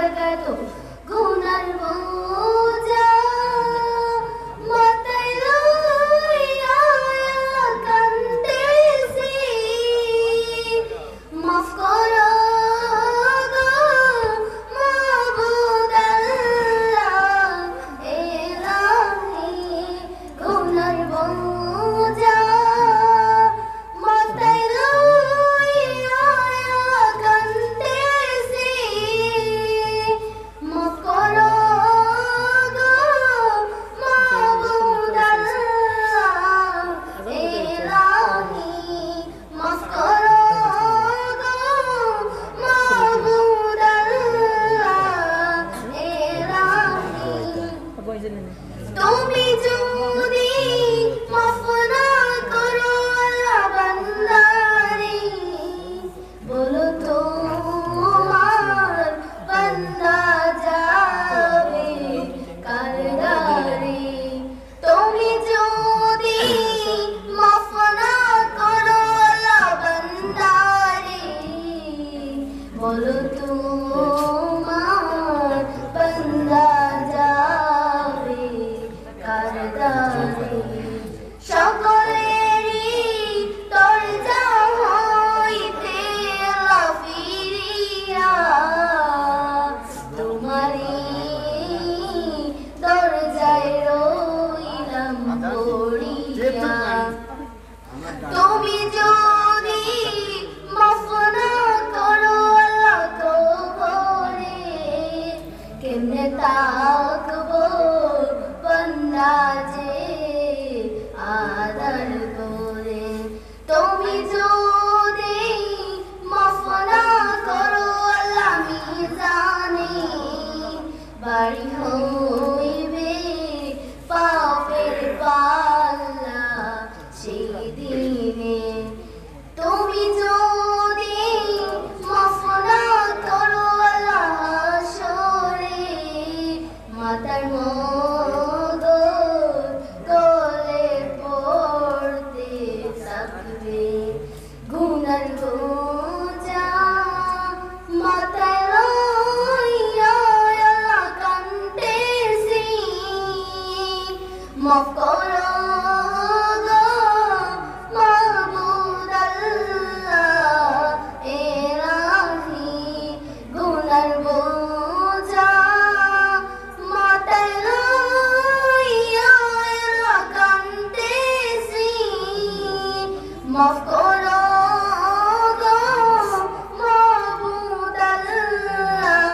বরকত গুনার বোঝা মাথায় লইয়া কান্দেছি মাফ করো গো মাবুদ আল্লাহ ইলাহি গুনার বোঝা মাথায় লইয়া কান্দেছি মাফ করো গো মাবুদ আল্লাহ ইলাহি মাফ করো গো মাবুদ আল্লাহ ইলাহি তুমি যদি মাফ না করো আল্লাহ বান্দারে বলো তোমার বান্দা যাবে কারাগারে তুমি যদি মাফ না করো আল্লাহ বান্দারে বলো তোমার বান্দা যাবে কারাগারে সকলেরই দরজা হইতে লাফিয়া তোমারই দরজায় রইলাম পড়িয়া তুমি যদি মাফ না করো আল্লাহ কবরে কেমনে তাকবো বান্দা যে আদর করে তুমি যদি মাফ না করো আল্লাহ মিজানে বাড়ি